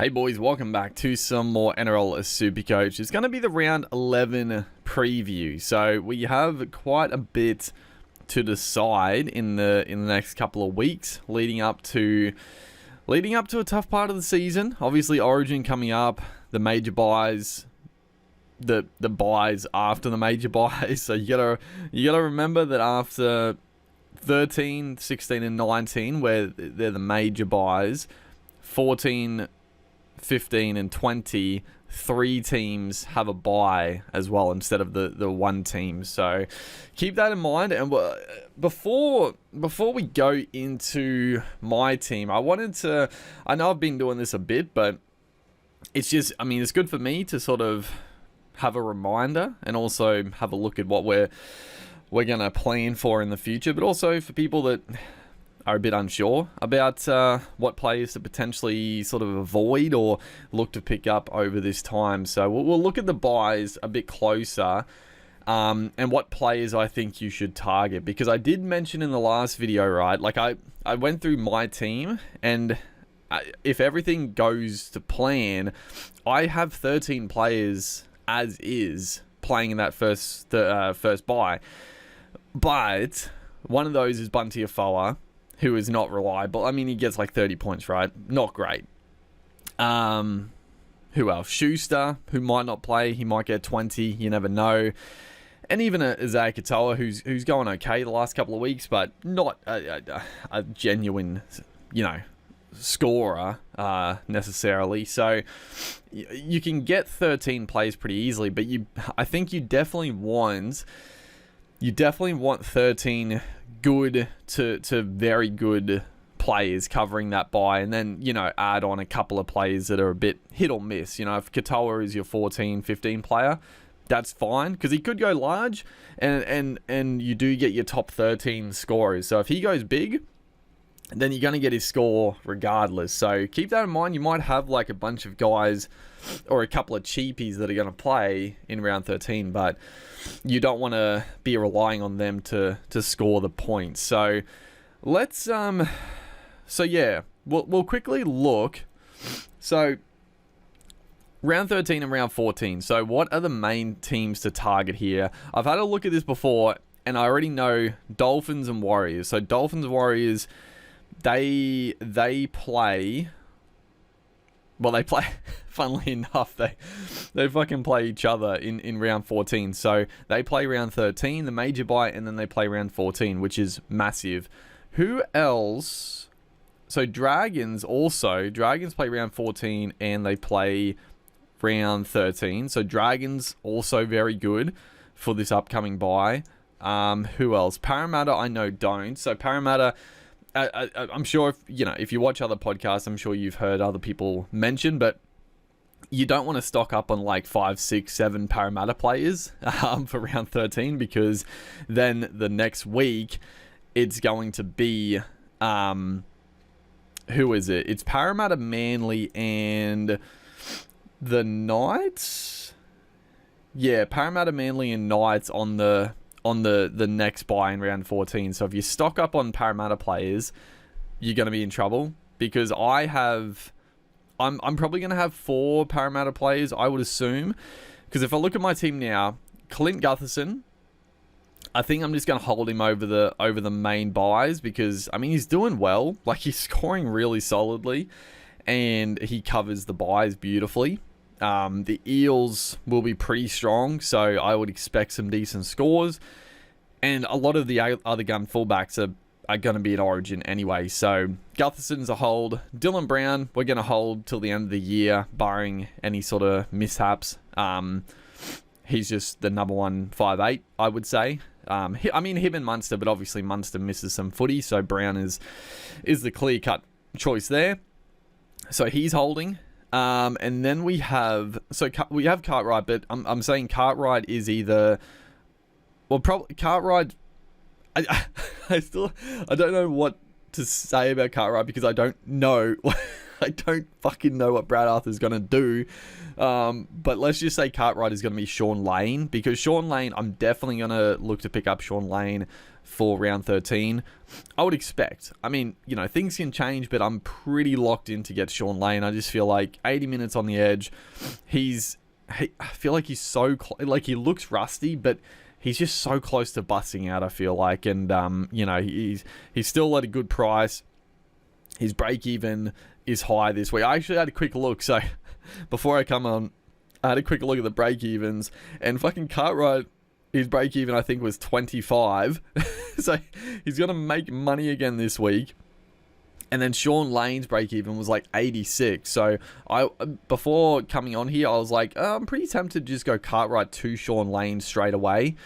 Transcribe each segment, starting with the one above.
Hey boys, welcome back to some more Nrl Supercoach. It's going to be the round 11 preview. So we have quite a bit to decide in the next couple of weeks leading up to a tough part of the season. Obviously Origin coming up, the major buys, the buys after the major buys. So you gotta remember that after 13, 16 and 19 where they're the major buys, 14, 15 and 20, 3 teams have a bye as well instead of the one team. So keep that in mind. And before we go into my team, I know I've been doing this a bit, but it's just, I mean, it's good for me to sort of have a reminder and also have a look at what we're going to plan for in the future, but also for people that are a bit unsure about what players to potentially sort of avoid or look to pick up over this time. So we'll look at the buys a bit closer and what players I think you should target, because I did mention in the last video, right, like I went through my team, and if everything goes to plan, I have 13 players as is playing in that first buy, but one of those is Bunty Afoa, who is not reliable. I mean, he gets like 30 points, right? Not great. Who else? Schuster, who might not play. He might get 20. You never know. And even Isaiah Katoa, who's going okay the last couple of weeks, but not a genuine, scorer necessarily. So you can get 13 plays pretty easily, but I think you definitely want 13 good to very good players covering that buy, and then add on a couple of players that are a bit hit or miss. If Katoa is your 14, 15 player, that's fine, because he could go large, and you do get your top 13 scorers. So if he goes big, then you're going to get his score regardless. So keep that in mind. You might have like a bunch of guys or a couple of cheapies that are going to play in round 13, but you don't want to be relying on them to score the points. So let's we'll quickly look. So round 13 and round 14. So what are the main teams to target here? I've had a look at this before, and I already know Dolphins and Warriors. So Dolphins and Warriors, they play. Well, they play, funnily enough, they fucking play each other in round 14. So they play round 13, the major bye, and then they play round 14, which is massive. Who else? So Dragons play round 14 and they play round 13. So Dragons also very good for this upcoming bye. Who else? Parramatta, I know don't. So Parramatta, I'm sure if you watch other podcasts, I'm sure you've heard other people mention, but you don't want to stock up on like 5, 6, 7 Parramatta players for round 13, because then the next week it's going to be who is it? It's Parramatta, Manly, and the Knights. Yeah, Parramatta, Manly, and Knights on the next buy in round 14. So if you stock up on Parramatta players, you're going to be in trouble, because I'm probably going to have 4 Parramatta players, I would assume, because if I look at my team now, Clint Gutherson, I think I'm just going to hold him over the main buys, because I mean, he's doing well, like he's scoring really solidly and he covers the buys beautifully. The Eels will be pretty strong, so I would expect some decent scores. And a lot of the other gun fullbacks are going to be in Origin anyway. So Gutherson's a hold. Dylan Brown, we're going to hold till the end of the year, barring any sort of mishaps. He's just the number 1 5'8", I would say. I mean, him and Munster, but obviously Munster misses some footy, so Brown is the clear-cut choice there. So he's holding. And then we have Cartwright, but I'm saying Cartwright is either, well, probably Cartwright. I don't know what to say about Cartwright, because I don't know I don't fucking know what Brad Arthur's going to do. But let's just say Cartwright is going to be Sean Lane, because Sean Lane, I'm definitely going to look to pick up Sean Lane for round 13. I would expect. I mean, you know, things can change, but I'm pretty locked in to get Sean Lane. I just feel like 80 minutes on the edge. I feel like he's so like he looks rusty, but he's just so close to busting out, I feel like. And, you know, he's still at a good price. His break-even is high this week. I actually had a quick look. So before I come on, I had a quick look at the break-evens. And fucking Cartwright, his break-even, I think, was 25. So he's going to make money again this week. And then Sean Lane's break-even was like 86. So before coming on here, I was like, I'm pretty tempted to just go Cartwright to Sean Lane straight away.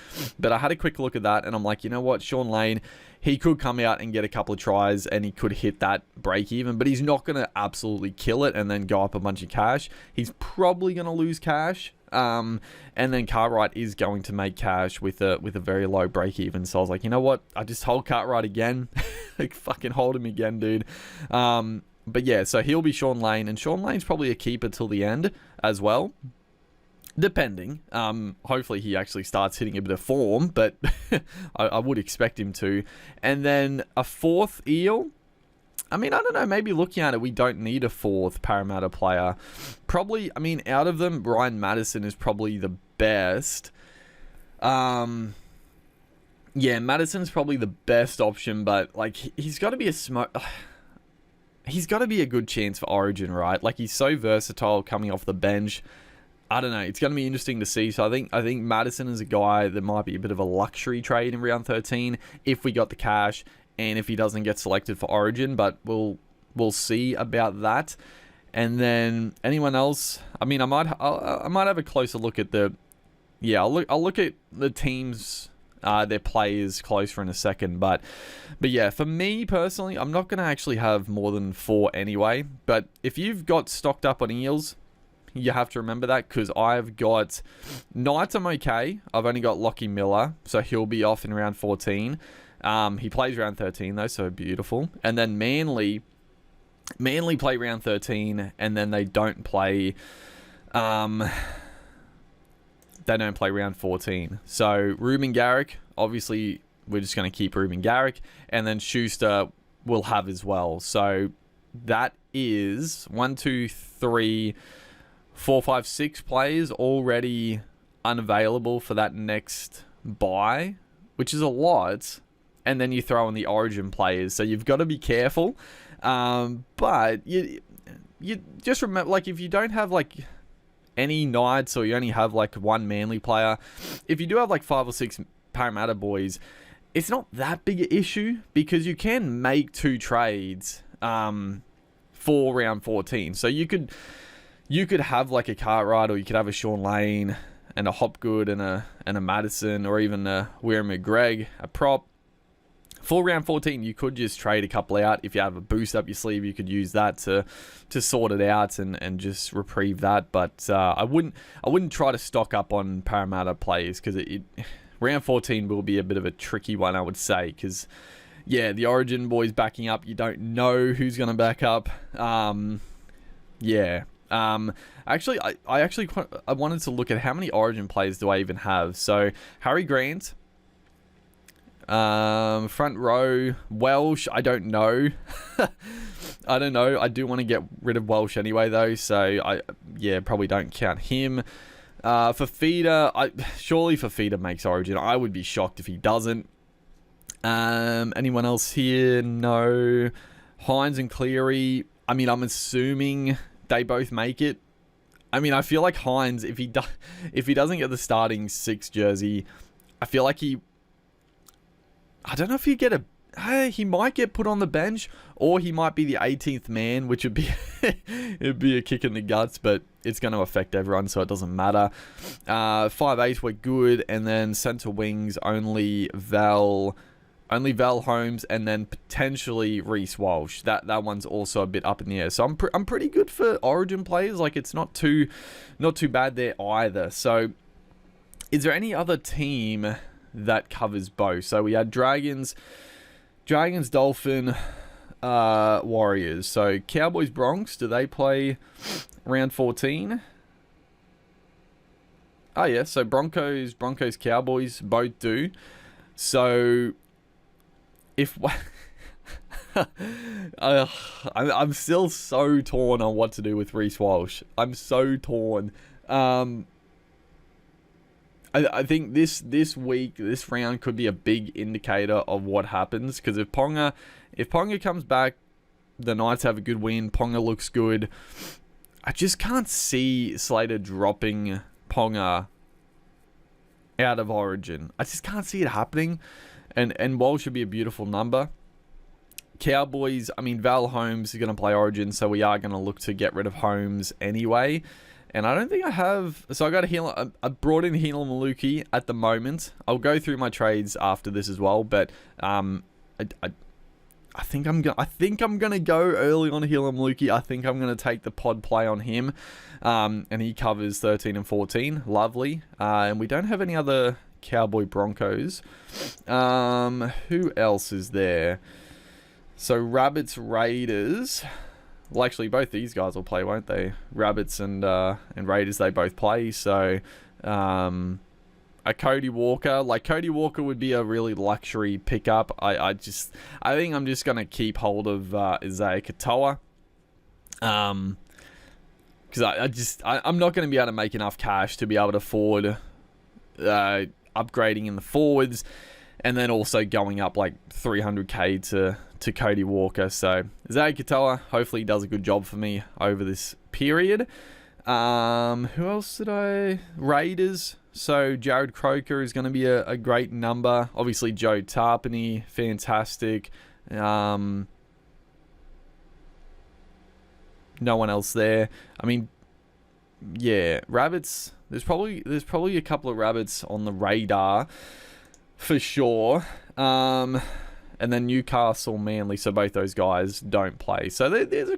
But I had a quick look at that, and I'm like, you know what? Sean Lane, he could come out and get a couple of tries, and he could hit that break-even. But he's not going to absolutely kill it and then go up a bunch of cash. He's probably going to lose cash. And then Cartwright is going to make cash with a very low break-even. So I was like, you know what? I just hold Cartwright again. Like, fucking hold him again, dude. But yeah, so he'll be Sean Lane. And Sean Lane's probably a keeper till the end as well. Depending. Hopefully he actually starts hitting a bit of form. But I would expect him to. And then a fourth eel. I mean, I don't know, maybe looking at it, we don't need a fourth Parramatta player. Probably, I mean, out of them, Ryan Madison is probably the best. Yeah, Madison's probably the best option, but, like, he's got to be he's got to be a good chance for Origin, right? Like, he's so versatile coming off the bench. I don't know, it's going to be interesting to see. So I think Madison is a guy that might be a bit of a luxury trade in round 13 if we got the cash. And if he doesn't get selected for Origin, but we'll see about that. And then anyone else? I mean, I might have a closer look at I'll look at the teams, their players closer in a second. But yeah, for me personally, I'm not gonna actually have more than 4 anyway. But if you've got stocked up on Eels, you have to remember that, because I've got Knights. I'm okay. I've only got Lockie Miller, so he'll be off in round 14. He plays round 13 though, so beautiful. And then Manly play round 13, and then they don't play round 14. So Ruben Garrick, obviously we're just going to keep Ruben Garrick, and then Schuster will have as well. So that is 1, 2, 3, 4, 5, 6 players already unavailable for that next buy, which is a lot. And then you throw in the Origin players, so you've got to be careful. But you just remember, like, if you don't have like any Knights, or you only have like one Manly player, if you do have like 5 or 6 Parramatta boys, it's not that big an issue, because you can make 2 trades for round 14. So you could have like a Cartwright, or you could have a Sean Lane and a Hopgood and a Madison, or even a Weir McGregor, a prop. For round 14, you could just trade a couple out. If you have a boost up your sleeve, you could use that to sort it out and just reprieve that. But I wouldn't try to stock up on Parramatta players, because round 14 will be a bit of a tricky one, I would say. Because, yeah, the Origin boys backing up, you don't know who's going to back up. Yeah. Actually, I wanted to look at how many Origin players do I even have. So, Harry Grant. Front row, Welsh, I don't know. I don't know. I do want to get rid of Welsh anyway, though. So, probably don't count him. Fafita, surely Fafita makes Origin. I would be shocked if he doesn't. Anyone else here? No. Hines and Cleary, I mean, I'm assuming they both make it. I mean, I feel like Hines, if he doesn't get the starting 6 jersey, I feel like I don't know if he might get put on the bench, or he might be the 18th man, which would be it'd be a kick in the guts, but it's going to affect everyone, so it doesn't matter. 5'8" we're good, and then centre wings only Val Holmes, and then potentially Reece Walsh. That one's also a bit up in the air. So I'm pretty good for Origin players. Like, it's not too bad there either. So is there any other team that covers both? So we had Dragons, Dolphin, Warriors. So Cowboys Bronx, do they play round 14? Oh yeah, so Broncos Cowboys both do. So if I'm still so torn on what to do with Reece Walsh. I'm so torn. I think this week, this round could be a big indicator of what happens, because if Ponga comes back, the Knights have a good win, Ponga looks good. I just can't see Slater dropping Ponga out of Origin. I just can't see it happening, and Walsh should be a beautiful number. Cowboys, I mean, Val Holmes is going to play Origin, so we are going to look to get rid of Holmes anyway. And I don't think I have... So I got I brought in Nrl Supercoach at the moment. I'll go through my trades after this as well, but I think I'm gonna go early on Nrl Supercoach. I think I'm gonna take the pod play on him, and he covers 13 and 14. Lovely. And we don't have any other Cowboy Broncos. Who else is there? So Rabbits Raiders. Well, actually, both these guys will play, won't they? Rabbits and Raiders, they both play. So, a Cody Walker. Like, Cody Walker would be a really luxury pickup. I think I'm just going to keep hold of Isaiah Katoa. Because I'm not going to be able to make enough cash to be able to afford upgrading in the forwards, and then also going up like 300k to Cody Walker. So Isaiah Katoa, hopefully he does a good job for me over this period. Who else did I... Raiders. So Jared Croker is going to be a great number. Obviously Joe Tarpany, fantastic. No one else there. I mean, yeah, Rabbits. There's probably a couple of Rabbits on the radar for sure. And then Newcastle, Manly, so both those guys don't play. So there's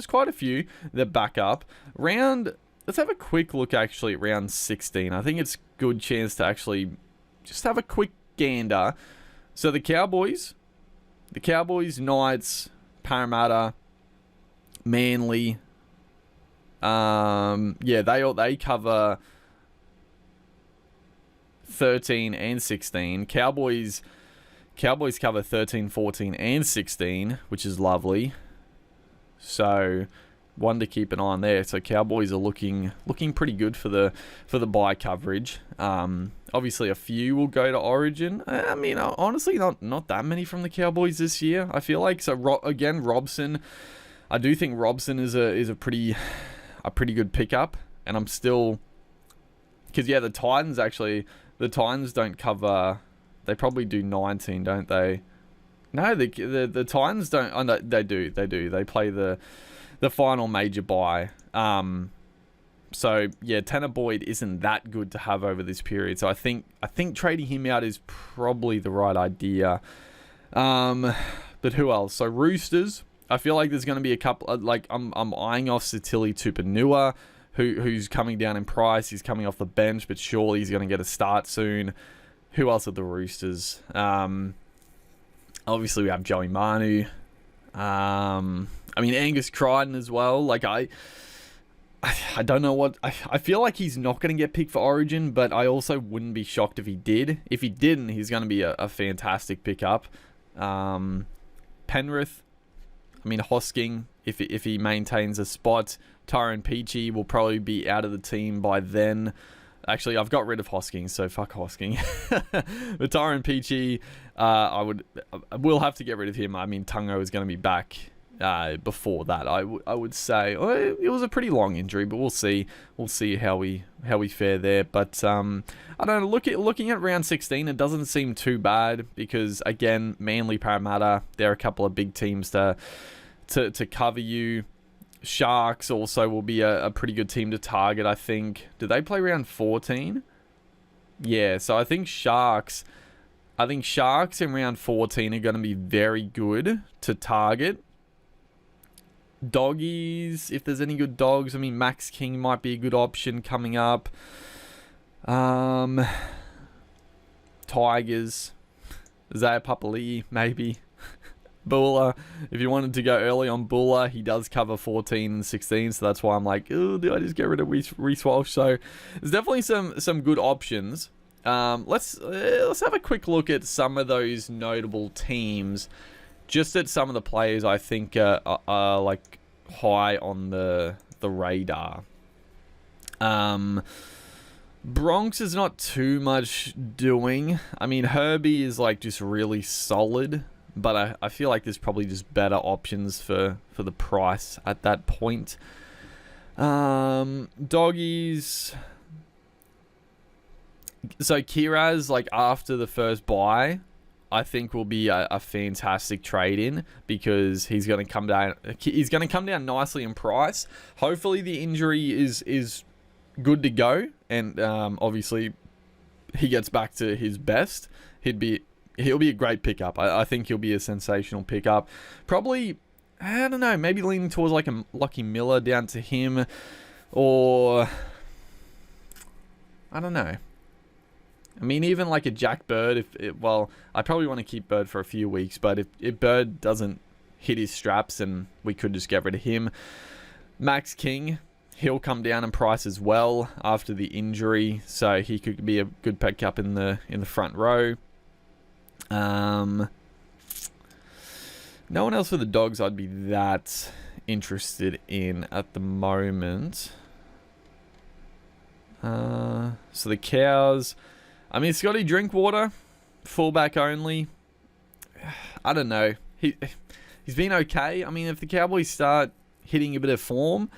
quite a few that back up. Let's have a quick look actually at round 16. I think it's a good chance to actually just have a quick gander. So the Cowboys, Knights, Parramatta, Manly, they cover 13 and 16. Cowboys cover 13, 14, and 16, which is lovely. So one to keep an eye on there. So Cowboys are looking pretty good for the bye coverage. Obviously a few will go to Origin. I mean, honestly, not that many from the Cowboys this year. I feel like again Robson. I do think Robson is a pretty good pickup, and I'm still, because yeah, the Titans don't cover. They probably do 19, don't they? No, the Titans don't. Oh, no, they do. They play the final major bye. So yeah, Tanner Boyd isn't that good to have over this period. So I think trading him out is probably the right idea. But who else? So Roosters. I feel like there's going to be a couple. Like I'm eyeing off Satili Tupanua, who's coming down in price. He's coming off the bench, but surely he's going to get a start soon. Who else at the Roosters? Obviously we have Joey Manu. I mean Angus Crichton as well. Like I don't know what... I feel like he's not going to get picked for Origin, but I also wouldn't be shocked if he did. If he didn't, he's going to be a fantastic pickup. Penrith. I mean Hosking, if he maintains a spot. Tyrone Peachy will probably be out of the team by then. Actually, I've got rid of Hosking, so fuck Hosking. But Tyrone Peachy, I will have to get rid of him. I mean, Tungo is going to be back before that. I would say it was a pretty long injury, but we'll see. We'll see how we fare there. But I don't know. Looking at round 16, it doesn't seem too bad because again, Manly, Parramatta, they're a couple of big teams to cover you. Sharks also will be a pretty good team to target, I think. Do they play round 14? Yeah, so I think Sharks in round 14 are going to be very good to target. Doggies, if there's any good dogs. I mean, Max King might be a good option coming up. Tigers. Isaiah Papali'i, maybe. Buller, if you wanted to go early on Buller, he does cover 14 and 16, so that's why I'm like, oh, do I just get rid of Reece Walsh? So there's definitely some good options. Let's have a quick look at some of those notable teams, just at some of the players I think are like high on the radar. Bronx is not too much doing. I mean, Herbie is like just really solid, but I feel like there's probably just better options for the price at that point. Doggies. So Kiraz, like after the first buy, I think will be a fantastic trade in, because he's going to come down. He's going to come down nicely in price. Hopefully the injury is good to go, and obviously he gets back to his best. He'll be a great pickup. I think he'll be a sensational pickup. Probably, I don't know, maybe leaning towards like a Lucky Miller down to him, or I don't know. I mean, even like a Jack Bird, I probably want to keep Bird for a few weeks, but if Bird doesn't hit his straps, then we could just get rid of him. Max King, he'll come down in price as well after the injury, so he could be a good pickup in the front row. No one else for the Dogs I'd be that interested in at the moment. So the Cows, I mean, Scotty Drinkwater, fullback only. I don't know. He's been okay. I mean, if the Cowboys start hitting a bit of form,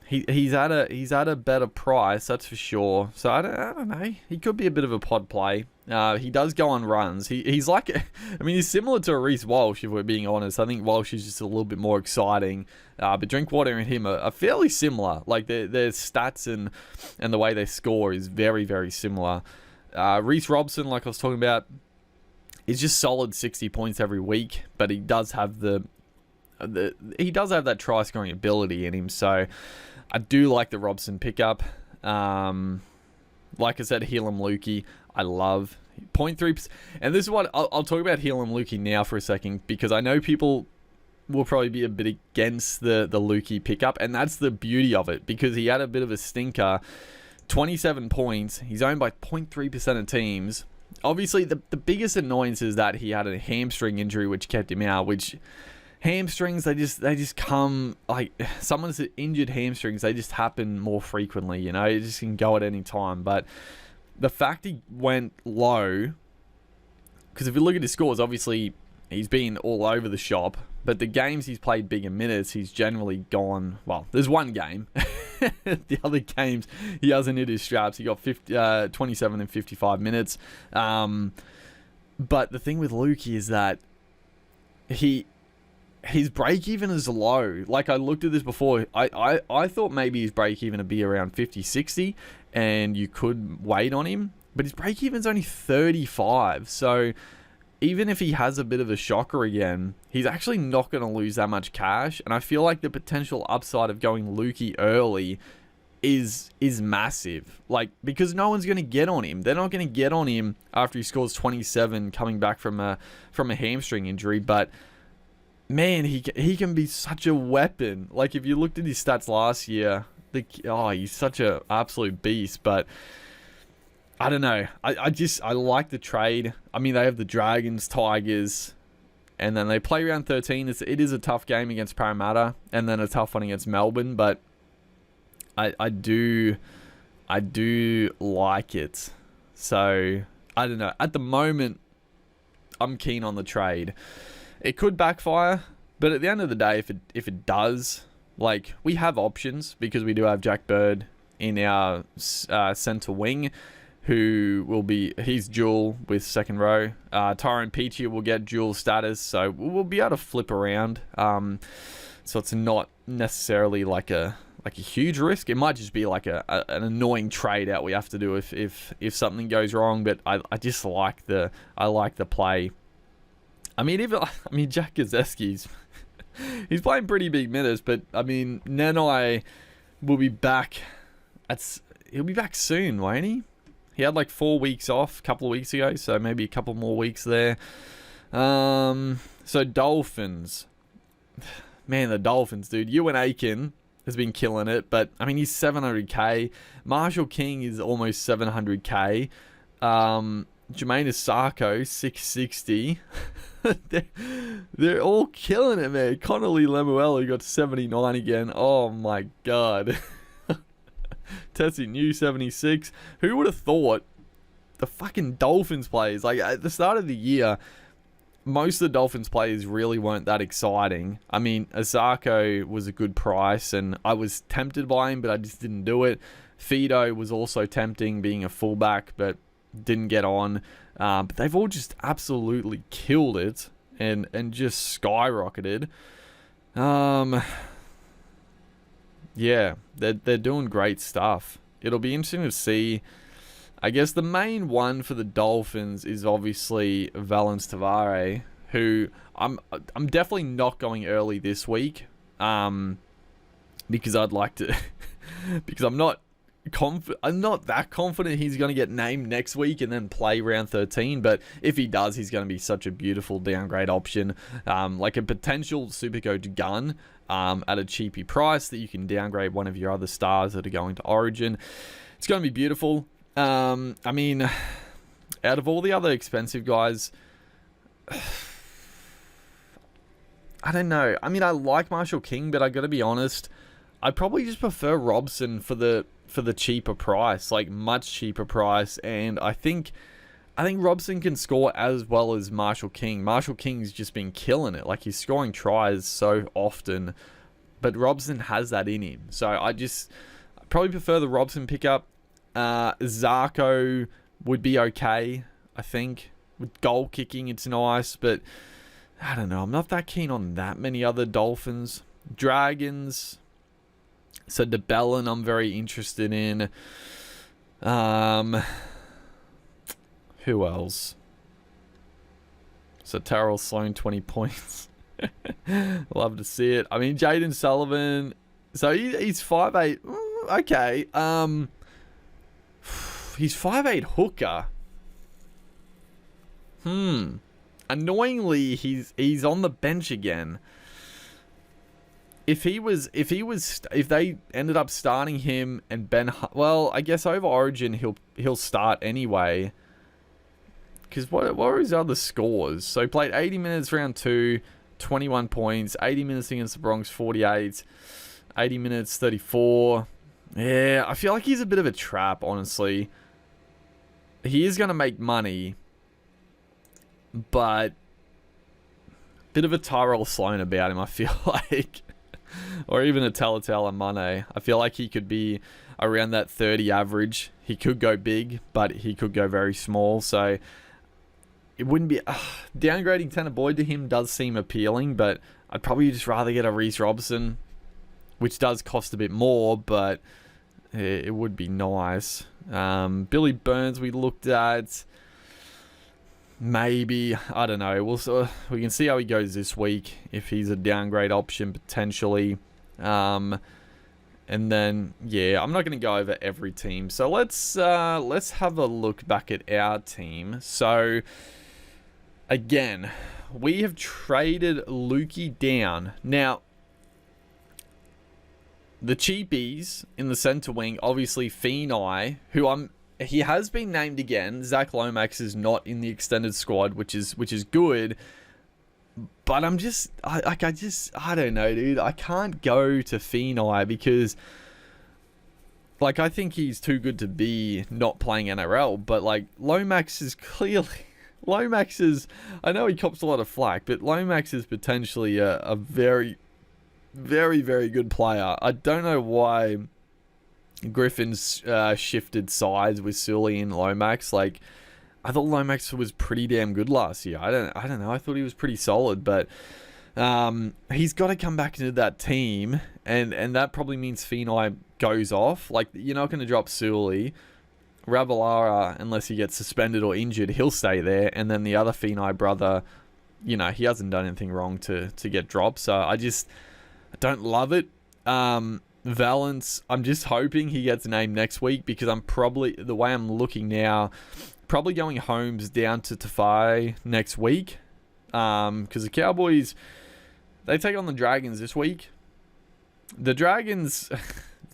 he's at a better price, that's for sure. So I don't know. He could be a bit of a pod play. He does go on runs. He's like, I mean, he's similar to Reece Walsh, if we're being honest. I think Walsh is just a little bit more exciting. But Drinkwater and him are fairly similar. Like their stats and the way they score is very, very similar. Reece Robson, like I was talking about, is just solid 60 points every week, but he does have that try scoring ability in him. So I do like the Robson pickup. Like I said, Nrl Luki, I love 0.3%. And this is what I'll talk about Nrl Luki now for a second, because I know people will probably be a bit against the Luki pickup, and that's the beauty of it, because he had a bit of a stinker. 27 points. He's owned by 0.3% of teams. Obviously, the biggest annoyance is that he had a hamstring injury which kept him out, which hamstrings, they just come, like, someone's injured hamstrings, they just happen more frequently, you know, it just can go at any time. But the fact he went low, because if you look at his scores, obviously he's been all over the shop, but the games he's played bigger minutes, he's generally gone, well, there's one game. The other games, he hasn't hit his straps. He got 27 and 55 minutes. But the thing with Luki is that his break even is low. Like, I looked at this before. I thought maybe his break even would be around 50, 60, and you could wait on him. But his break even's only 35. So even if he has a bit of a shocker again, he's actually not going to lose that much cash. And I feel like the potential upside of going Luki early is massive. Like, because no one's going to get on him. They're not going to get on him after he scores 27 coming back from a hamstring injury. But man, he can be such a weapon. Like, if you looked at his stats last year, he's such a absolute beast. But I don't know. I like the trade. I mean, they have the Dragons, Tigers, and then they play round 13. It is a tough game against Parramatta, and then a tough one against Melbourne. But I do like it. So I don't know. At the moment, I'm keen on the trade. It could backfire, but at the end of the day, if it does, like, we have options, because we do have Jack Bird in our centre wing, he's dual with second row. Tyrone Peachy will get dual status, so we'll be able to flip around. So it's not necessarily like a huge risk. It might just be like an annoying trade out we have to do if something goes wrong. But I just like the play. I mean, Jack Gazewski's he's playing pretty big minutes, but I mean, Nanai will be back. He'll be back soon, won't he? He had like 4 weeks off a couple of weeks ago, so maybe a couple more weeks there. So Dolphins. Man, the Dolphins, dude. Ewan Aiken has been killing it, but I mean, he's 700k. Marshall King is almost 700k. Jermaine Sarko, 660. They're all killing it, man. Connolly Lemuel, who got 79 again. Oh my god. Tessie New, 76. Who would have thought the fucking Dolphins players, like at the start of the year, most of the Dolphins players really weren't that exciting. I mean, Azarko was a good price, and I was tempted by him, but I just didn't do it. Fido was also tempting, being a fullback, but didn't get on. But they've all just absolutely killed it and just skyrocketed. Yeah, they're doing great stuff. It'll be interesting to see. I guess the main one for the Dolphins is obviously Valence Tavare, who I'm definitely not going early this week, because I'd like to, because I'm not that confident he's going to get named next week and then play round 13. But if he does, he's going to be such a beautiful downgrade option, like a potential Supercoach gun, at a cheapy price that you can downgrade one of your other stars that are going to Origin. It's going to be beautiful. I mean, out of all the other expensive guys, I don't know. I mean, I like Marshall King, but I got to be honest, I probably just prefer Robson for the cheaper price, like much cheaper price. And I think Robson can score as well as Marshall King. Marshall King's just been killing it. Like, he's scoring tries so often, but Robson has that in him. So I probably prefer the Robson pickup. Zarko would be okay, I think. With goal kicking, it's nice, but I don't know. I'm not that keen on that many other Dolphins. Dragons. So DeBellin, I'm very interested in. Who else? So Terrell Sloan, 20 points. Love to see it. I mean, Jaden Sullivan. So he's 5'8". Okay. He's 5'8" hooker. Annoyingly, he's on the bench again. If they ended up starting him and well, I guess over Origin he'll start anyway. Because what are his other scores? So he played 80 minutes round 2, 21 points, 80 minutes against the Bronx, 48, 80 minutes, 34. Yeah, I feel like he's a bit of a trap, honestly. He is going to make money, but bit of a Tyrell Sloan about him, I feel like. Or even a Talatala Mane. I feel like he could be around that 30 average. He could go big, but he could go very small. So it wouldn't be... downgrading Tanner Boyd to him does seem appealing, but I'd probably just rather get a Reece Robson, which does cost a bit more, but it would be nice. Billy Burns we looked at. Maybe, I don't know. We can see how he goes this week, if he's a downgrade option potentially. And then, yeah, I'm not going to go over every team. So let's have a look back at our team. So again, we have traded Luki down. Now, the cheapies in the center wing, obviously Feenai, he has been named again. Zach Lomax is not in the extended squad, which is good. But I don't know, dude. I can't go to Feenai because, like, I think he's too good to be not playing NRL. But, like, Lomax is clearly... I know he cops a lot of flack, but Lomax is potentially a very, very, very good player. I don't know why Griffin's shifted sides with Sully and Lomax. Like, I thought Lomax was pretty damn good last year. I don't know. I thought he was pretty solid, but he's got to come back into that team, and that probably means Feenai goes off. Like, you're not going to drop Sully. Rabalara, unless he gets suspended or injured, he'll stay there, and then the other Feenai brother, he hasn't done anything wrong to get dropped, so I don't love it. Valence, I'm just hoping he gets named next week, because I'm probably, the way I'm looking now, probably going Holmes down to Tafai next week. Because the Cowboys, they take on the Dragons this week. The Dragons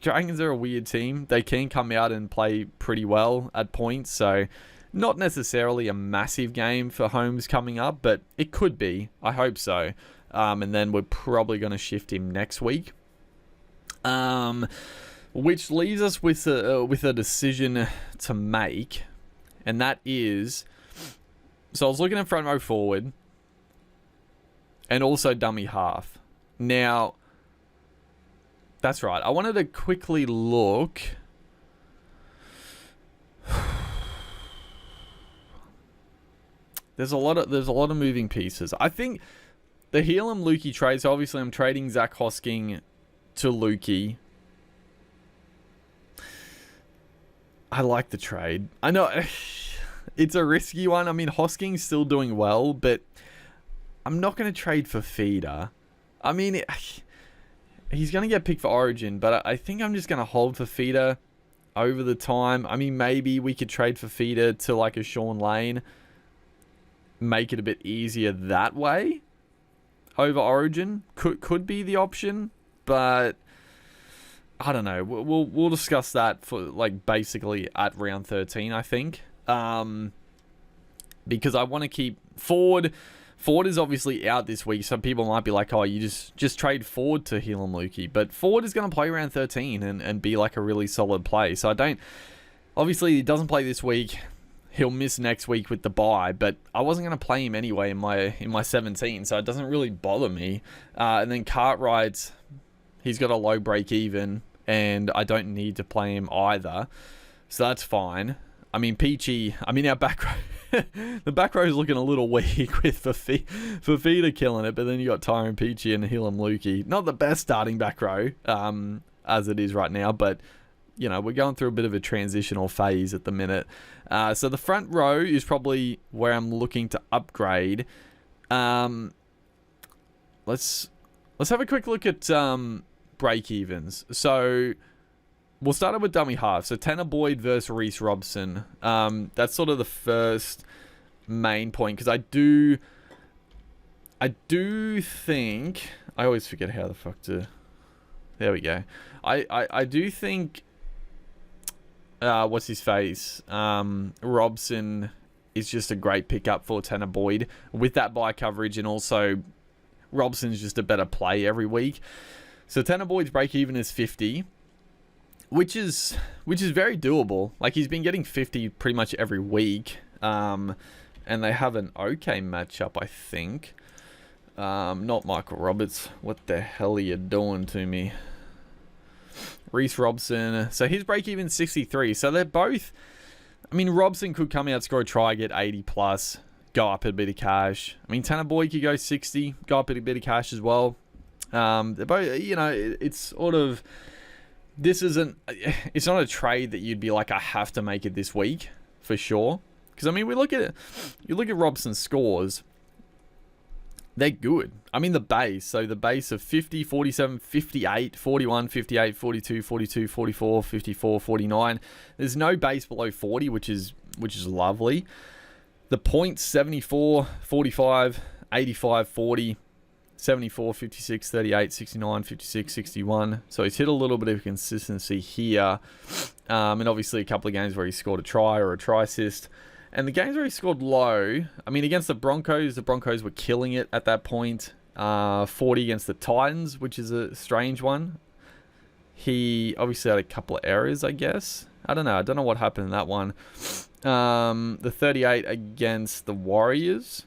are a weird team. They can come out and play pretty well at points, so not necessarily a massive game for Holmes coming up, but it could be. I hope so. And then we're probably going to shift him next week. Which leaves us with a decision to make, and that is, so I was looking at front row forward and also dummy half. Now, that's right. I wanted to quickly look. There's a lot of moving pieces. I think the Nrl Luki trade. So obviously, I'm trading Zach Hosking to Luki. I like the trade. I know it's a risky one. I mean, Hosking's still doing well, but I'm not going to trade for Feeder. I mean, he's going to get picked for Origin, but I think I'm just going to hold for Feeder over the time. I mean, maybe we could trade for Feeder to like a Sean Lane. Make it a bit easier that way over Origin. Could be the option, but I don't know. We'll discuss that for like basically at round 13, I think. Because I want to keep Ford. Ford is obviously out this week, so people might be like, oh, you just trade Ford to Nrl Luki. But Ford is going to play round 13 and be like a really solid play. So I don't... Obviously, he doesn't play this week. He'll miss next week with the bye, but I wasn't going to play him anyway in my 17, so it doesn't really bother me. And then Cartwright, he's got a low break even, and I don't need to play him either. So that's fine. I mean, Peachy, our back row, the back row is looking a little weak with Fafita killing it, but then you got Tyron Peachy and Nrl Luki. Not the best starting back row, as it is right now, but, you know, we're going through a bit of a transitional phase at the minute. So the front row is probably where I'm looking to upgrade. Let's have a quick look at break-evens. So we'll start with dummy half. So Tanner Boyd versus Reece Robson. That's sort of the first main point, because I do think, I always forget how the fuck to... There we go. I do think... what's his face? Robson is just a great pickup for Tanner Boyd with that bye coverage, and also Robson's just a better play every week. So Tanner Boyd's break even is 50, which is very doable. Like, he's been getting 50 pretty much every week, and they have an okay matchup, I think. Not Michael Roberts. What the hell are you doing to me? Reece Robson. So his break-even 63. So they're both... I mean, Robson could come out, score a try, get 80 plus, go up a bit of cash. I mean, Tanner Boyd could go 60, go up a bit of cash as well. They're both, you know, it's sort of... This isn't... It's not a trade that you'd be like, I have to make it this week, for sure. Because, I mean, we look at it... You look at Robson's scores... They're good. I mean, the base. So the base of 50, 47, 58, 41, 58, 42, 42, 44, 54, 49. There's no base below 40, which is lovely. The points, 74, 45, 85, 40, 74, 56, 38, 69, 56, 61. So he's hit a little bit of consistency here. And obviously a couple of games where he scored a try or a try assist. And the games where he scored low, I mean, against the Broncos were killing it at that point. 40 against the Titans, which is a strange one. He obviously had a couple of errors, I guess. I don't know what happened in that one. The 38 against the Warriors.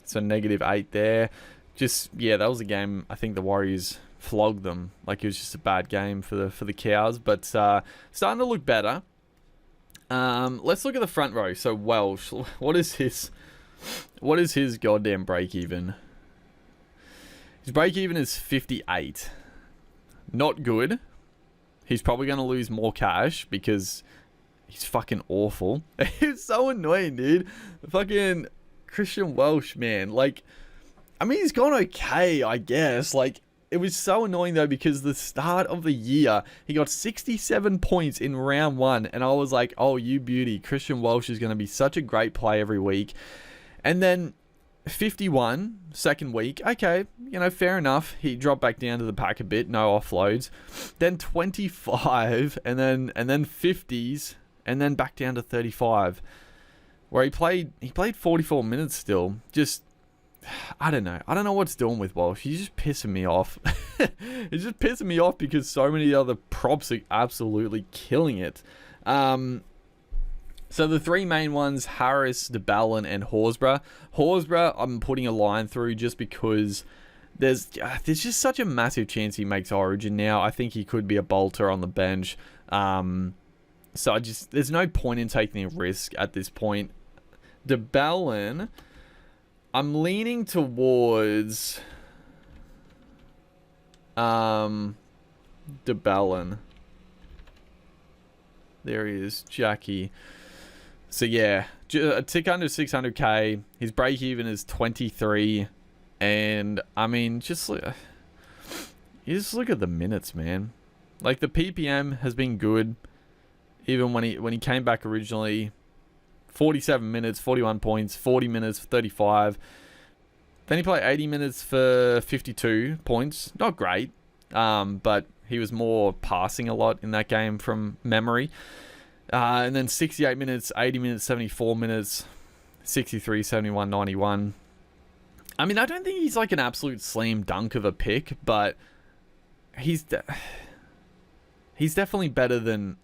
So -8 there. Just, yeah, that was a game, I think the Warriors flogged them. Like, it was just a bad game for the Cows. But starting to look better. Let's look at the front row. So Welsh, what is his goddamn break even? His break even is 58. Not good. He's probably going to lose more cash because he's fucking awful. It's so annoying, dude. Fucking Christian Welsh, man. Like, I mean, he's gone okay, I guess. Like, it was so annoying, though, because the start of the year, he got 67 points in round 1, and I was like, oh, you beauty. Christian Welsh is going to be such a great play every week. And then 51, second week. Okay, you know, fair enough. He dropped back down to the pack a bit, no offloads. Then 25, and then 50s, and then back down to 35. Where he played 44 minutes still. Just, I don't know. I don't know what's doing with Walsh. He's just pissing me off. He's just pissing me off because so many other props are absolutely killing it. So the three main ones, Harris, DeBellin, and Horsburgh. Horsburgh, I'm putting a line through just because there's just such a massive chance he makes Origin now. I think he could be a bolter on the bench. So there's no point in taking a risk at this point. DeBellin, I'm leaning towards DeBellin. There he is, Jackie. So yeah, a tick under 600k. His break even is 23, and I mean, you just look at the minutes, man. Like the PPM has been good, even when he came back originally. 47 minutes, 41 points. 40 minutes, 35. Then he played 80 minutes for 52 points. Not great, but he was more passing a lot in that game from memory. And then 68 minutes, 80 minutes, 74 minutes, 63, 71, 91. I mean, I don't think he's like an absolute slam dunk of a pick, but he's definitely better than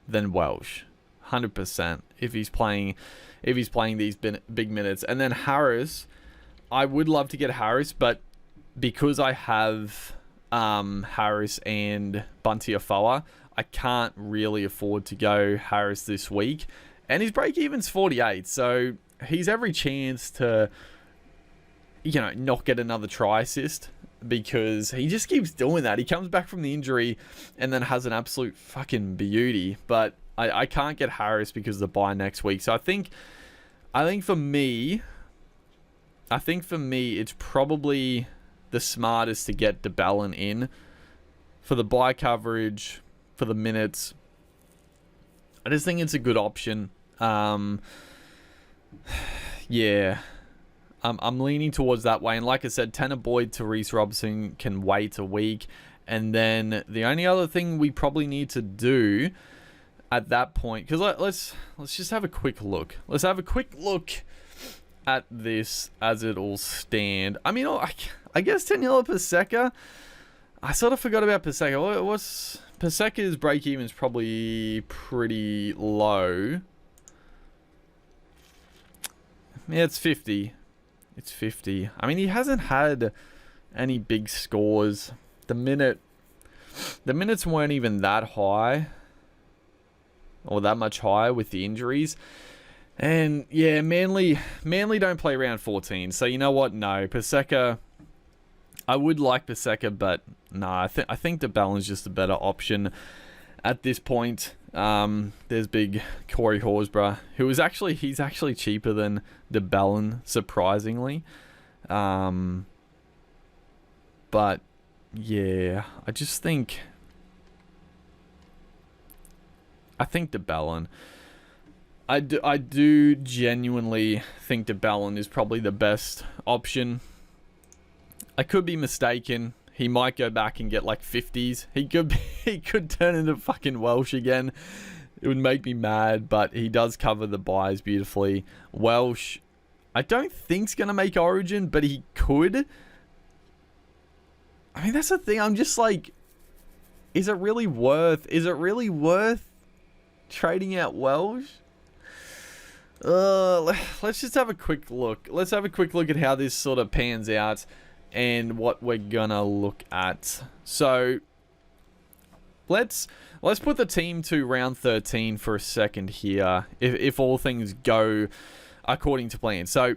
Welsh, 100%. If he's playing these big minutes. And then Harris, I would love to get Harris, but because I have Harris and Bunty Afoa, I can't really afford to go Harris this week. And his break even's 48, so he's every chance to, you know, not get another try assist, because he just keeps doing that. He comes back from the injury and then has an absolute fucking beauty. But I can't get Harris because of the bye next week. So I think for me, it's probably the smartest to get DeBellin in for the bye coverage, for the minutes. I just think it's a good option. Yeah. I'm leaning towards that way. And like I said, Tanner Boyd to Reece Robson can wait a week. And then the only other thing we probably need to do at that point, because let's just have a quick look. Let's have a quick look at this as it all stand. I mean, I guess Daniela Paseka. I sort of forgot about Paseka. What's Paseka's break even is probably pretty low. Yeah, it's 50. It's 50. I mean, he hasn't had any big scores. The minutes weren't even that high, or that much higher with the injuries. And yeah, Manly don't play round 14. So you know what? No, Paseka. I would like Paseka, but no, I think DeBellin's just a better option at this point. There's big Corey Horsburgh, he's actually cheaper than DeBellin, surprisingly. But yeah, I think DeBellin. I do genuinely think DeBellin is probably the best option. I could be mistaken. He might go back and get like 50s. He could turn into fucking Welsh again. It would make me mad, but he does cover the buys beautifully. Welsh, I don't think's gonna make Origin, but he could. I mean, that's the thing. I'm just like, is it really worth trading out Welsh? Let's just have a quick look. Let's have a quick look at how this sort of pans out and what we're gonna look at. So let's put the team to round 13 for a second here, if all things go according to plan. So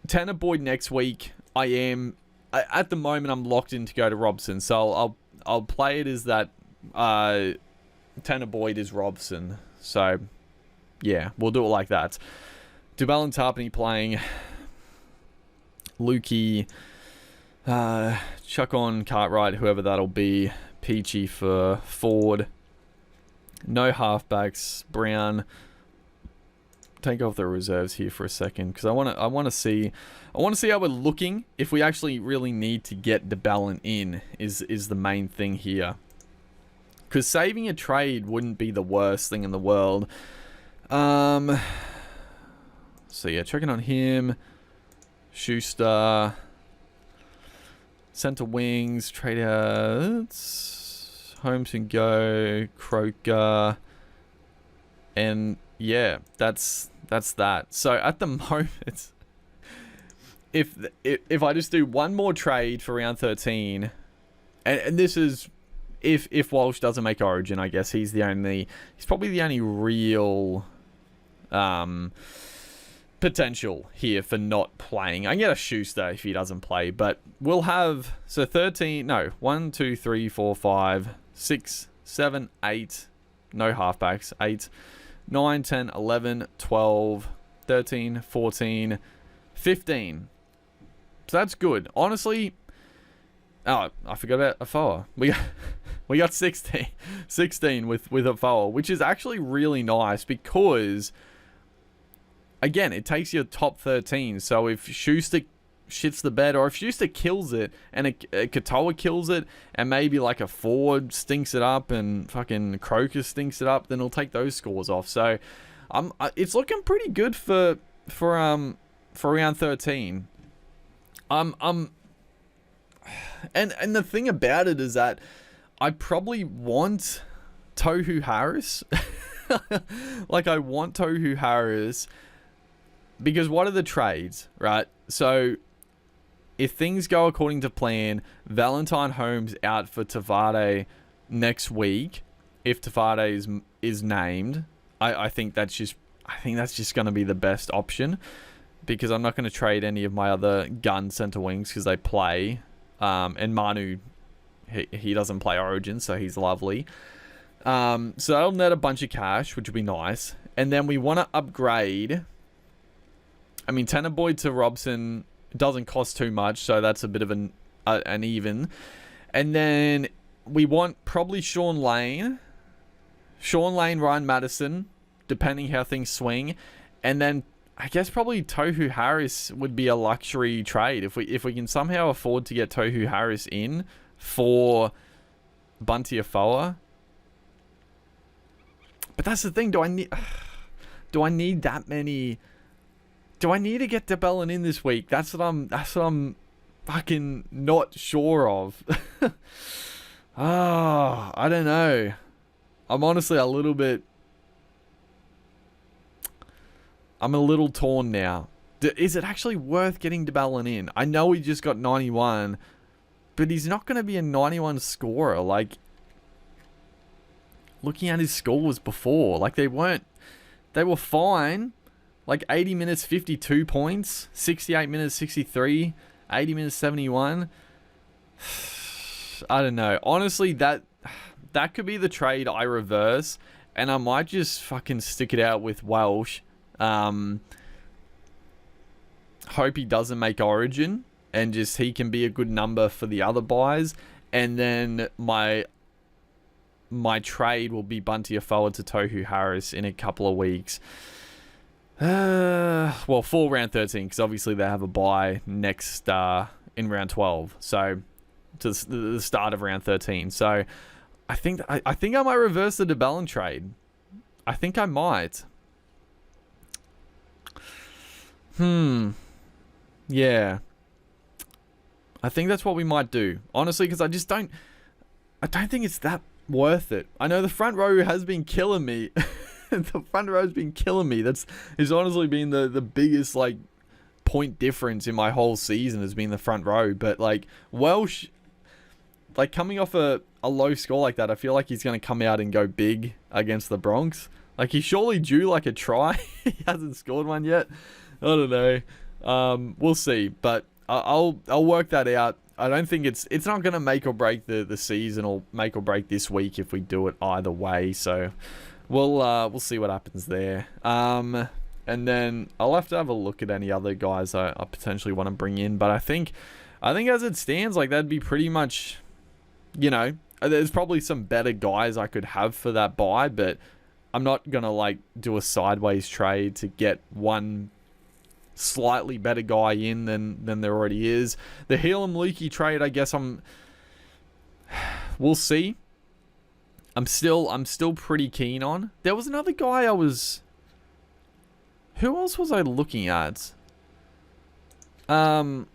Tanner Boyd next week. At the moment I'm locked in to go to Robson, so I'll play it as that Tanner Boyd is Robson. So yeah, we'll do it like that. Dubal and Tarpany playing. Luki, chuck on Cartwright, whoever that'll be. Peachy for Ford. No halfbacks. Brown, take off the reserves here for a second because I want to see how we're looking. If we actually really need to get DeBellin in is the main thing here. Because saving a trade wouldn't be the worst thing in the world. So yeah, checking on him. Schuster. Center wings. Trade outs. Holmes can go. Croker. And yeah, that's that. So at the moment, if I just do one more trade for round 13, and this is if Walsh doesn't make Origin, I guess he's probably the only real potential here for not playing. I can get a Schuster if he doesn't play, but we'll have 1, 2, 3, 4, 5, 6, 7, 8, no halfbacks, 8, 9, 10, 11, 12, 13, 14, 15. So that's good. Honestly, oh, I forgot about Afoa. We got 16 with Afoa, which is actually really nice because, again, it takes your top 13. So if Schuster shits the bed, or if Schuster kills it and a Katoa kills it, and maybe like a Ford stinks it up and fucking Croker stinks it up, then he'll take those scores off. So it's looking pretty good for round 13. And the thing about it is that I probably want Tohu Harris. Like, I want Tohu Harris because what are the trades, right? So if things go according to plan, Valentine Holmes out for Tavade next week. If Tavade is named, I think that's just going to be the best option because I'm not going to trade any of my other gun center wings because they play. And Manu, he doesn't play Origin, so he's lovely. So that'll net a bunch of cash, which would be nice. And then we want to upgrade. I mean, Tennerboy to Robson doesn't cost too much, so that's a bit of an even. And then we want probably Sean Lane, Ryan Madison, depending how things swing. And then I guess probably Tohu Harris would be a luxury trade if we can somehow afford to get Tohu Harris in for Bunty Afoa. But that's the thing. Do I need that many? Do I need to get DeBellin in this week? That's what I'm fucking not sure of. I don't know. I'm honestly a little torn now. Is it actually worth getting DeBellin in? I know he just got 91, but he's not going to be a 91 scorer. Like, looking at his scores before, like they were fine. Like 80 minutes, 52 points, 68 minutes, 63, 80 minutes, 71. I don't know. Honestly, that could be the trade I reverse, and I might just fucking stick it out with Welsh. Hope he doesn't make Origin, and just he can be a good number for the other buys, and then my trade will be Bunty Afoa to Tohu Harris in a couple of weeks. Well, for round 13, because obviously they have a bye next in round 12, so to the start of round 13. So I think I might reverse the DeBellin trade. I think I might. Yeah. I think that's what we might do. Honestly, because I don't think it's that worth it. I know the front row has been killing me. The front row's been killing me. It's honestly been the biggest like point difference in my whole season has been the front row. But like Welsh, like coming off a low score like that, I feel like he's going to come out and go big against the Bronx. Like he's surely due like a try. He hasn't scored one yet. I don't know. We'll see. But I'll work that out. I don't think it's not going to make or break the season or make or break this week if we do it either way. So we'll see what happens there. And then I'll have to have a look at any other guys I potentially want to bring in. But I think as it stands, like that'd be pretty much, you know, there's probably some better guys I could have for that buy, but I'm not going to like do a sideways trade to get one slightly better guy in than there already is. The Nrl Luki trade, I guess we'll see. I'm still pretty keen on. There was another guy who else was I looking at? There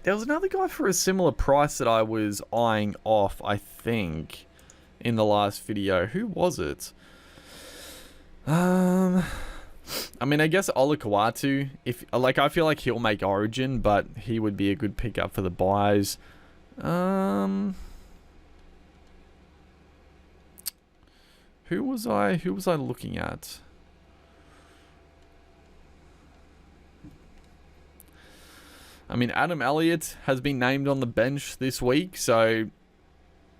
was another guy for a similar price that I was eyeing off, I think, in the last video. Who was it? I mean, I guess Olakawatu, I feel like he'll make Origin, but he would be a good pickup for the buys. Who was I looking at? I mean, Adam Elliott has been named on the bench this week, so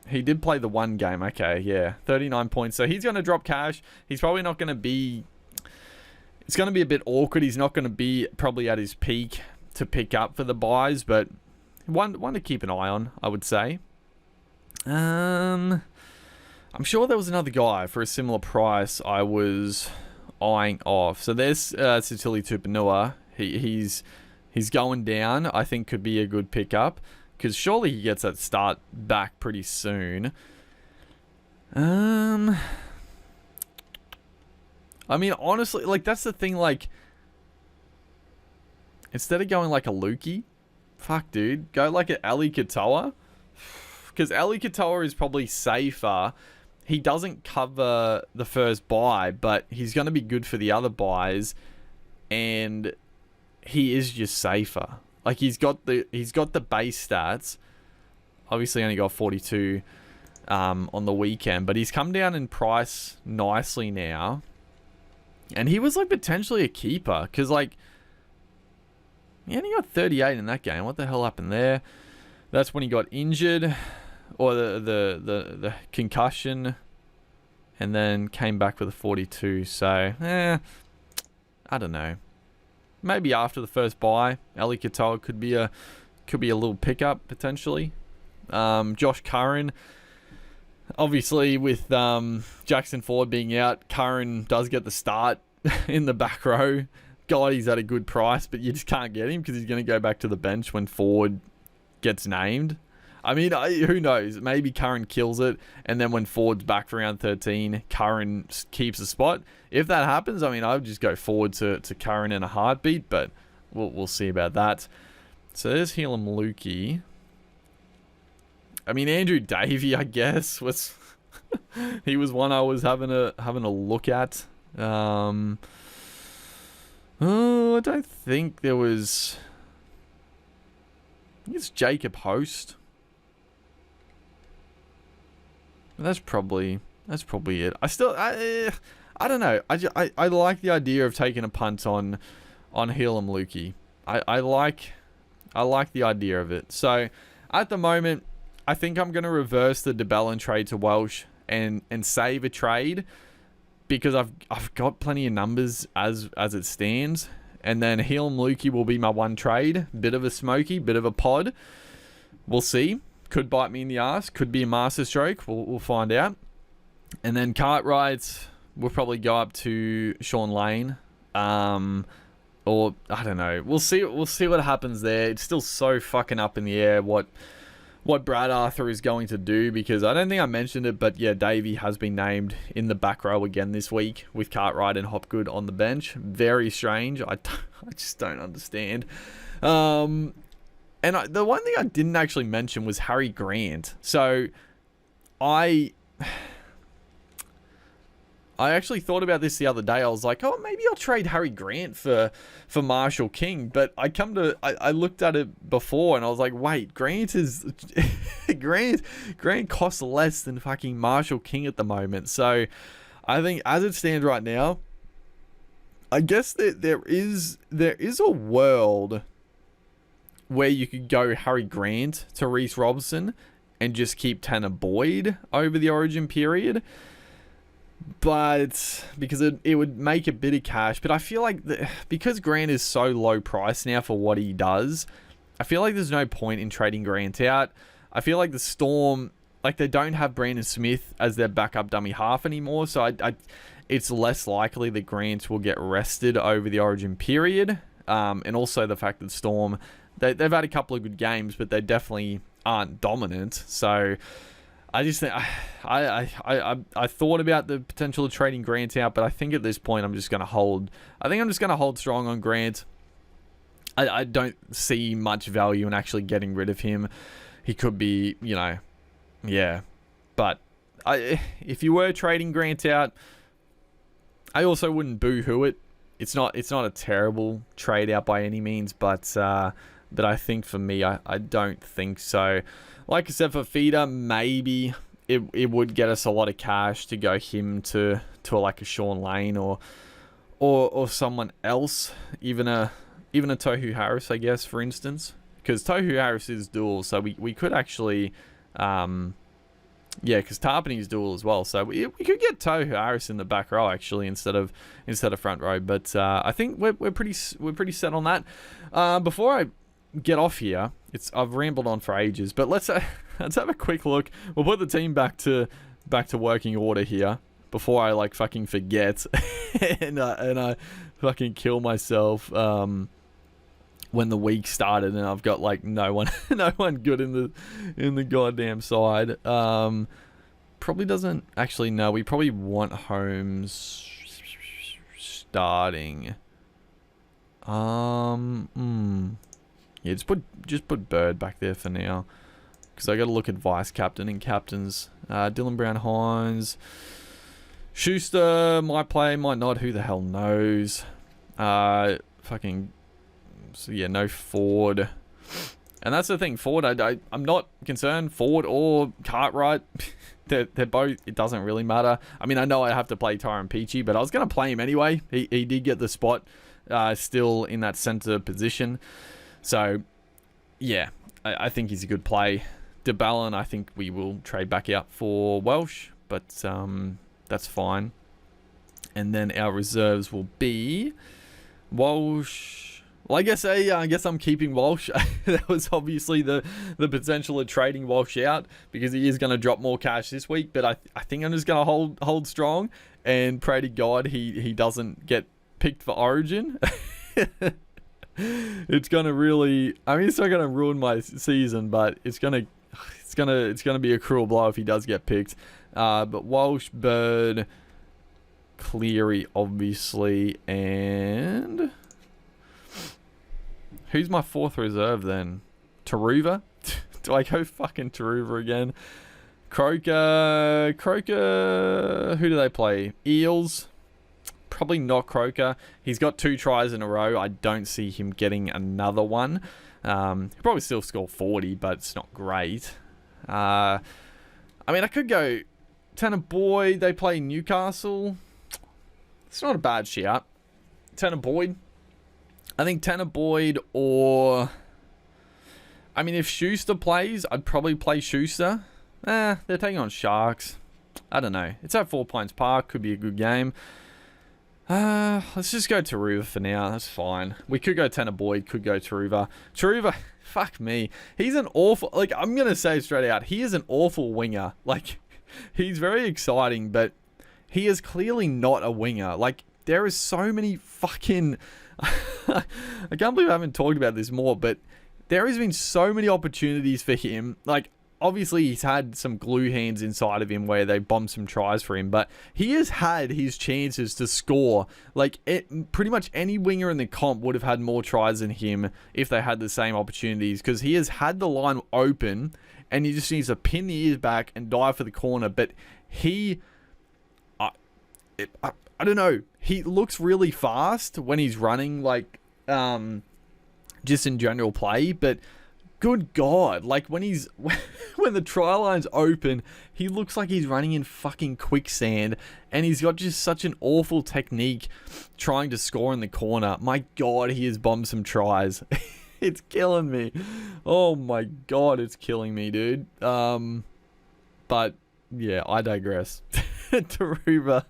he did play the one game. Okay, yeah, 39 points. So he's going to drop cash. He's probably not going to be... It's going to be a bit awkward. He's not going to be probably at his peak to pick up for the buys, but one to keep an eye on, I would say. I'm sure there was another guy for a similar price I was eyeing off. So there's Sitili Tupanua. He's going down. I think could be a good pickup because surely he gets that start back pretty soon. I mean, honestly, like that's the thing. Like, instead of going like a Luki, fuck, dude, go like an Ali Katoa, because Ali Katoa is probably safer. He doesn't cover the first buy, but he's going to be good for the other buys, and he is just safer. Like he's got the base stats. Obviously, only got 42 on the weekend, but he's come down in price nicely now, and he was like potentially a keeper because like he only got 38 in that game. What the hell happened there? That's when he got injured. Or the concussion, and then came back with a 42. So, I don't know. Maybe after the first buy, Ali Katoa could be a little pickup potentially. Josh Curran, obviously with Jackson Ford being out, Curran does get the start in the back row. God, he's at a good price, but you just can't get him because he's going to go back to the bench when Ford gets named. I mean, who knows? Maybe Curran kills it, and then when Ford's back for round 13, Curran keeps the spot. If that happens, I mean, I would just go forward to Curran in a heartbeat, but we'll see about that. So there's Nrl Luki. I mean, Andrew Davey, I guess, was he was one I was having a look at. I don't think there was. I think it's Jacob Host. That's probably it. I don't know. I like the idea of taking a punt on Nrl Luki. I like the idea of it. So at the moment, I think I'm going to reverse the DeBellin trade to Welsh and save a trade because I've got plenty of numbers as it stands. And then Nrl Luki will be my one trade. Bit of a smoky, bit of a pod. We'll see. Could bite me in the ass. Could be a masterstroke. We'll find out. And then Cartwright will probably go up to Sean Lane. Or I don't know. We'll see what happens there. It's still so fucking up in the air what Brad Arthur is going to do, because I don't think I mentioned it, but yeah, Davey has been named in the back row again this week with Cartwright and Hopgood on the bench. Very strange. I just don't understand. And the one thing I didn't actually mention was Harry Grant. So I actually thought about this the other day. I was like, oh, maybe I'll trade Harry Grant for Marshall King. But I looked at it before and I was like, wait, Grant costs less than fucking Marshall King at the moment. So I think as it stands right now, I guess that there is a world where you could go Harry Grant to Reece Robson and just keep Tanner Boyd over the Origin period. But because it would make a bit of cash. But I feel like because Grant is so low price now for what he does, I feel like there's no point in trading Grant out. I feel like the Storm like they don't have Brandon Smith as their backup dummy half anymore, so it's less likely that Grant will get rested over the Origin period. And also the fact that Storm, they've had a couple of good games, but they definitely aren't dominant. So I just think I thought about the potential of trading Grant out, but I think at this point I'm just going to hold. I think I'm just going to hold strong on Grant. I don't see much value in actually getting rid of him. He could be, yeah. But if you were trading Grant out, I also wouldn't boo-hoo it. It's not a terrible trade out by any means, but I think for me, I don't think so. Like I said, for Feeder, maybe it would get us a lot of cash to go him to like a Sean Lane or someone else, even a Tohu Harris, I guess, for instance, because Tohu Harris is dual, so we could actually, because Tarpany's dual as well, so we could get Tohu Harris in the back row actually instead of front row, but I think we're pretty set on that. Before I get off here, I've rambled on for ages, but let's have a quick look. We'll put the team back to working order here before I like fucking forget and I fucking kill myself when the week started and I've got like no one good in the goddamn side. Probably doesn't actually. No, we probably want Holmes starting. Yeah, just put Bird back there for now, because I got to look at vice captain and captains. Dylan Brown Hines, Schuster might play, might not. Who the hell knows? So yeah, no Ford. And that's the thing, Ford, I'm not concerned. Ford or Cartwright, they're both, it doesn't really matter. I mean, I know I have to play Tyron Peachy, but I was going to play him anyway. He did get the spot still in that center position. So, yeah, I think he's a good play. DeBallin, I think we will trade back out for Welsh, but that's fine. And then our reserves will be Walsh. Well, I guess I'm keeping Walsh. That was obviously the potential of trading Walsh out, because he is going to drop more cash this week. But I think I'm just going to hold strong and pray to God he doesn't get picked for Origin. It's going to really, I mean, it's not going to ruin my season, but it's going to be a cruel blow if he does get picked. But Walsh, Bird, Cleary, obviously, and who's my fourth reserve then? Taruva? Do I go fucking Taruva again? Croker, who do they play? Eels? Probably not Croker. He's got 2 tries in a row. I don't see him getting another one. He'll probably still score 40, but it's not great. I mean, I could go Tanner Boyd. They play Newcastle. It's not a bad shout. Tanner Boyd. I think Tanner Boyd, or I mean, if Schuster plays, I'd probably play Schuster. They're taking on Sharks. I don't know. It's at 4 Pines Park. Could be a good game. Let's just go Taruva for now. That's fine. We could go Tanner Boyd. Could go Taruva. Taruva, fuck me. He's an awful, like, I'm going to say straight out, he is an awful winger. Like, he's very exciting, but he is clearly not a winger. Like, there is so many fucking... I can't believe I haven't talked about this more, but there has been so many opportunities for him. Like, obviously he's had some glue hands inside of him where they bombed some tries for him, but he has had his chances to score. Like, pretty much any winger in the comp would have had more tries than him if they had the same opportunities, because he has had the line open and he just needs to pin the ears back and dive for the corner. But he... I don't know. He looks really fast when he's running, like, just in general play. But good God, like when the try line's open, he looks like he's running in fucking quicksand, and he's got just such an awful technique trying to score in the corner. My God, he has bombed some tries. It's killing me. Oh my God, it's killing me, dude. But yeah, I digress. Taruva.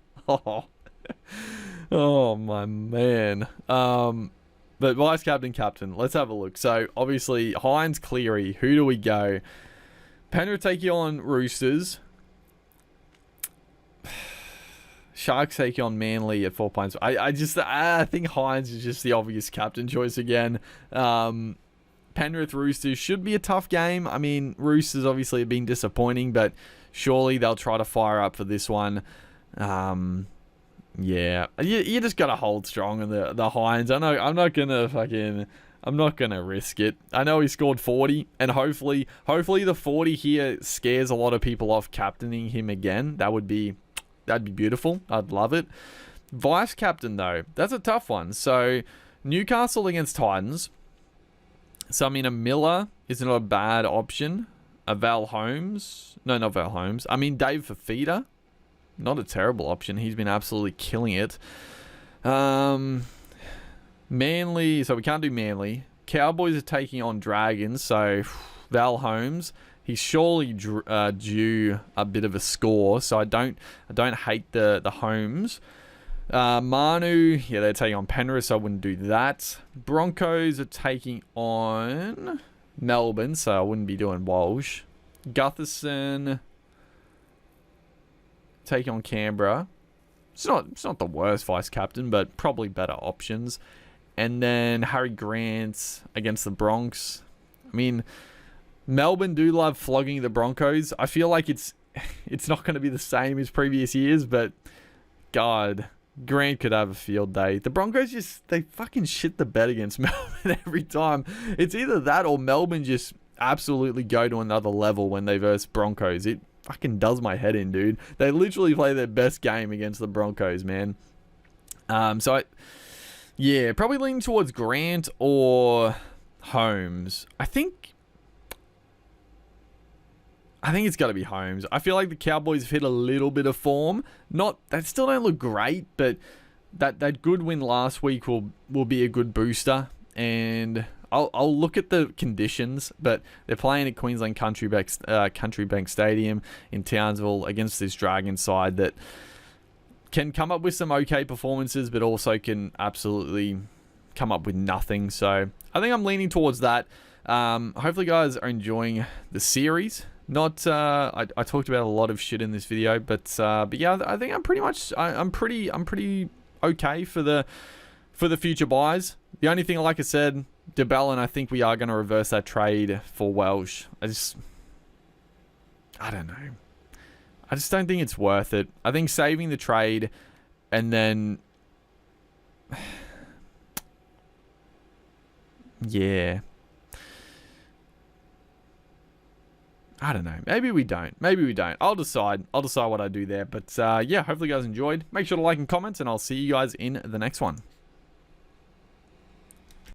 Oh my man. But vice captain, let's have a look. So obviously Hines, Cleary, who do we go? Penrith taking on Roosters. Sharks taking on Manly at 4 points. I think Hines is just the obvious captain choice again. Penrith Roosters should be a tough game. I mean, Roosters obviously have been disappointing, but surely they'll try to fire up for this one. Yeah, you just gotta hold strong on the Hines. I know I'm not gonna risk it. I know he scored 40, and hopefully the 40 here scares a lot of people off captaining him again. That'd be beautiful. I'd love it. Vice captain though, that's a tough one. So Newcastle against Titans. So I mean, a Miller is not a bad option. A Val Holmes, no, not Val Holmes. I mean, Dave Fafita, not a terrible option. He's been absolutely killing it. Manly, so we can't do Manly. Cowboys are taking on Dragons, so Val Holmes. He's surely due a bit of a score, so I don't hate the Holmes. Manu, yeah, they're taking on Penrith, so I wouldn't do that. Broncos are taking on Melbourne, so I wouldn't be doing Walsh. Gutherson taking on Canberra. It's not the worst vice captain, but probably better options. And then Harry Grant against the Bronx. I mean, Melbourne do love flogging the Broncos. I feel like it's not going to be the same as previous years, but God, Grant could have a field day. The Broncos they fucking shit the bed against Melbourne every time. It's either that or Melbourne just absolutely go to another level when they verse Broncos. It fucking does my head in, dude. They literally play their best game against the Broncos, man. Yeah, probably leaning towards Grant or Holmes. I think it's got to be Holmes. I feel like the Cowboys have hit a little bit of form. They still don't look great, but that good win last week will be a good booster. And I'll look at the conditions, but they're playing at Queensland Country Bank Stadium in Townsville against this Dragon side that can come up with some okay performances, but also can absolutely come up with nothing. So I think I'm leaning towards that. Hopefully you guys are enjoying the series. I talked about a lot of shit in this video, but yeah, I think I'm pretty okay for the future buys. The only thing, like I said, DeBellin, I think we are going to reverse that trade for Welsh. I don't know. I just don't think it's worth it. I think saving the trade and then yeah. I don't know. Maybe we don't. I'll decide what I do there. But yeah, hopefully you guys enjoyed. Make sure to like and comment, and I'll see you guys in the next one.